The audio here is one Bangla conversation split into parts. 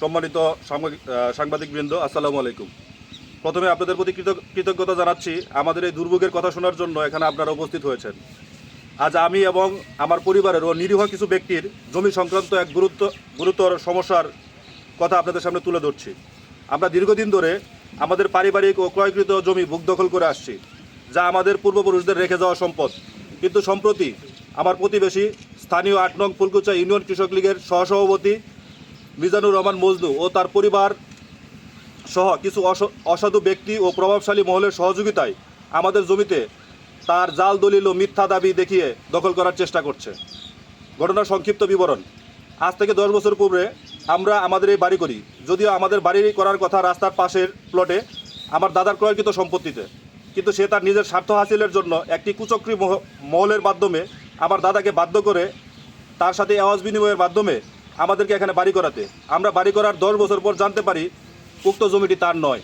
সম্মানিত সাংবাদিকবৃন্দ, আসসালামু আলাইকুম। প্রথমে আপনাদের প্রতি কৃতজ্ঞতা জানাচ্ছি আমাদের এই দুর্ভোগের কথা শোনার জন্য এখানে আপনারা উপস্থিত হয়েছেন। আজ আমি এবং আমার পরিবারের ও নিরীহ কিছু ব্যক্তির জমি সংক্রান্ত এক গুরুতর সমস্যার কথা আপনাদের সামনে তুলে ধরছি। আমরা দীর্ঘদিন ধরে আমাদের পারিবারিক ও ক্রয়কৃত জমি বুক দখল করে আসছি, যা আমাদের পূর্বপুরুষদের রেখে যাওয়া সম্পদ। কিন্তু সম্প্রতি আমার প্রতিবেশী স্থানীয় ৮ নং ফুলকুচা ইউনিয়ন কৃষক লীগের সহসভাপতি মিজানুর রহমান মজনু ও তার পরিবার সহ কিছু অসাধু ব্যক্তি ও প্রভাবশালী মহলের সহযোগিতায় আমাদের জমিতে তার জাল দলিল ও মিথ্যা দাবি দেখিয়ে দখল করার চেষ্টা করছে। ঘটনার সংক্ষিপ্ত বিবরণ: আজ থেকে 10 বছর পূর্বে আমরা আমাদের এই বাড়ি করি। যদিও আমাদের বাড়ি করার কথা রাস্তার পাশের প্লটে আমার দাদার ক্রয়কৃত সম্পত্তিতে, কিন্তু সে তার নিজের স্বার্থ হাসিলের জন্য একটি কুচক্রী মহলের মাধ্যমে আমার দাদাকে বাধ্য করে তার সাথে আওয়াজ বিনিময়ের মাধ্যমে আমাদেরকে এখানে বাড়ি করাতে। আমরা বাড়ি করার 10 বছর পর জানতে পারি উক্ত জমিটি তার নয়।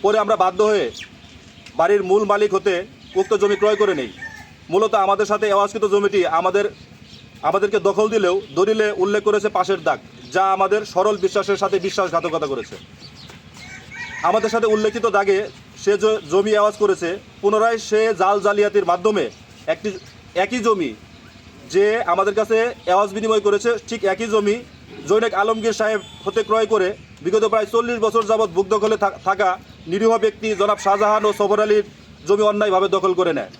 পরে আমরা বাধ্য হয়ে বাড়ির মূল মালিক হতে উক্ত জমি ক্রয় করে নেই। মূলত আমাদের সাথে আওয়াজকৃত জমিটি আমাদেরকে দখল দিলেও দলিলে উল্লেখ করেছে পাশের দাগ, যা আমাদের সরল বিশ্বাসের সাথে বিশ্বাসঘাতকতা করেছে। আমাদের সাথে উল্লেখিত দাগে সে জমি আওয়াজ করেছে, পুনরায় সে জালিয়াতির মাধ্যমে একই জমি যে আমাদের কাছে আওয়াজ বিনিময় করেছে, ঠিক একই জমি জৈনেক আলমগীর সাহেব হতে ক্রয় করে বিগত প্রায় 40 বছর যাবৎ বুক দখলে থাকা নিরীহ ব্যক্তি জনাব শাহজাহান ও সবর আলীর জমি অন্যায়ভাবে দখল করে নেয়।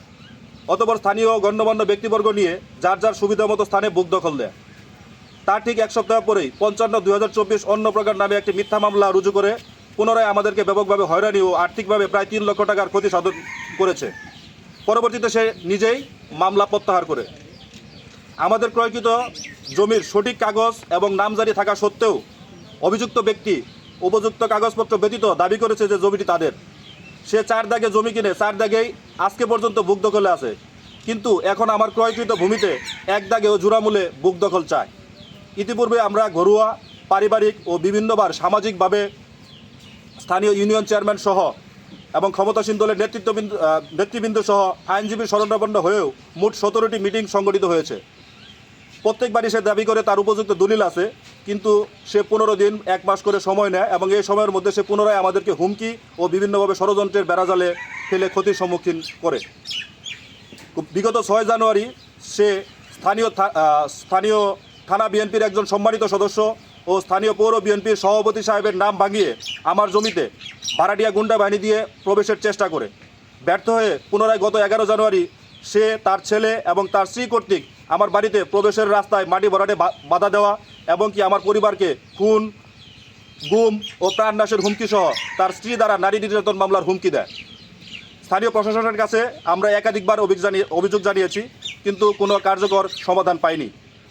অতঃপর স্থানীয় গণ্যমান্য ব্যক্তিবর্গ নিয়ে যার যার সুবিধা মতো স্থানে বুক দখল দেয়। তার ঠিক 1 সপ্তাহ পরেই 55/2024 অন্য প্রকার নামে একটি মিথ্যা মামলা রুজু করে পুনরায় আমাদেরকে ব্যাপকভাবে হয়রানি ও আর্থিকভাবে প্রায় 3 লক্ষ টাকার ক্ষতি সাধন করেছে। পরবর্তীতে সে নিজেই মামলা প্রত্যাহার করে। আমাদের ক্রয়কৃত জমির সঠিক কাগজ এবং নামজারি থাকা সত্ত্বেও অভিযুক্ত ব্যক্তি উপযুক্ত কাগজপত্র ব্যতীত দাবি করেছে যে জমিটি তাদের। সে 4 দাগে জমি কিনে 4 দাগেই আজকে পর্যন্ত বুক দখলে আছে, কিন্তু এখন আমার ক্রয়কৃত ভূমিতে 1 দাগে ও জোড়ামূলে বুক দখল চায়। ইতিপূর্বে আমরা ঘরোয়া, পারিবারিক ও বিভিন্নবার সামাজিকভাবে স্থানীয় ইউনিয়ন চেয়ারম্যান সহ এবং ক্ষমতাসীন দলের নেতৃবৃন্দ সহ আইনজীবীর শরণাপন্ন হয়েও মোট 17টি মিটিং সংগঠিত হয়েছে। প্রত্যেকবারই সে দাবি করে তার উপযুক্ত দলিল আছে, কিন্তু সে 15 দিন 1 মাস করে সময় নেয় এবং এই সময়ের মধ্যে সে পুনরায় আমাদেরকে হুমকি ও বিভিন্নভাবে ষড়যন্ত্রের বেড়াজালে ফেলে ক্ষতির সম্মুখীন করে। বিগত 6 জানুয়ারি সে স্থানীয় থানা বিএনপির একজন সম্মানিত সদস্য ও স্থানীয় পৌর বিএনপির সভাপতি সাহেবের নাম ভাঙিয়ে আমার জমিতে ভাড়াটিয়া গুন্ডা বাহিনী দিয়ে প্রবেশের চেষ্টা করে ব্যর্থ হয়ে পুনরায় গত 11 জানুয়ারি সে তার ছেলে এবং তার স্ত্রী কর্তৃক আমার বাড়িতে প্রবেশের রাস্তায় মাটি ভরাটে বাধা দেওয়া এবং কি আমার পরিবারকে খুন, গুম ও প্রাণনাশের হুমকি সহ তার স্ত্রী দ্বারা নারী নির্যাতন মামলার হুমকি দেয়। স্থানীয় প্রশাসনের কাছে আমরা একাধিকবার অভিযোগ জানিয়েছি, কিন্তু কোনো কার্যকর সমাধান পাইনি,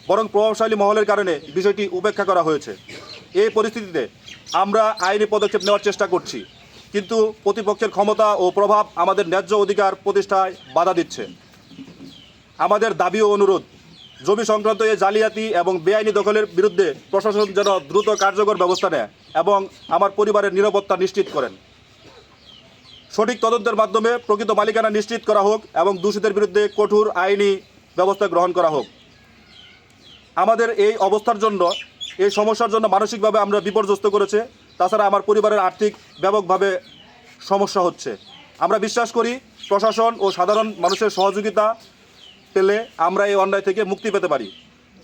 বরং প্রভাবশালী মহলের কারণে বিষয়টি উপেক্ষা করা হয়েছে। এই পরিস্থিতিতে আমরা আইনি পদক্ষেপ নেওয়ার চেষ্টা করছি, কিন্তু প্রতিপক্ষের ক্ষমতা ও প্রভাব আমাদের ন্যায্য অধিকার প্রতিষ্ঠায় বাধা দিচ্ছে। আমাদের দাবি ও অনুরোধ, জমি সংক্রান্ত এই জালিয়াতি এবং বেআইনি দখলের বিরুদ্ধে প্রশাসন যেন দ্রুত কার্যকর ব্যবস্থা নেয় এবং আমার পরিবারের নিরাপত্তা নিশ্চিত করেন। সঠিক তদন্তের মাধ্যমে প্রকৃত মালিকানা নিশ্চিত করা হোক এবং দোষীদের বিরুদ্ধে কঠোর আইনি ব্যবস্থা গ্রহণ করা হোক। আমাদের এই অবস্থার জন্য, এই সমস্যার জন্য মানসিকভাবে আমরা বিপর্যস্ত করেছে। তাছাড়া আমার পরিবারের আর্থিক ব্যাপকভাবে সমস্যা হচ্ছে। আমরা বিশ্বাস করি প্রশাসন ও সাধারণ মানুষের সহযোগিতা পেলে আমরা এই অন্যায় থেকে মুক্তি পেতে পারি।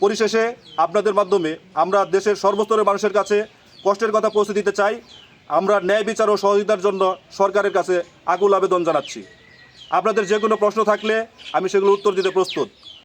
পরিশেষে আপনাদের মাধ্যমে আমরা দেশের সর্বস্তরের মানুষের কাছে কষ্টের কথা পৌঁছে দিতে চাই। আমরা ন্যায় বিচার ও সহযোগিতার জন্য সরকারের কাছে আকুল আবেদন জানাচ্ছি। আপনাদের যে কোনো প্রশ্ন থাকলে আমি সেগুলো উত্তর দিতে প্রস্তুত।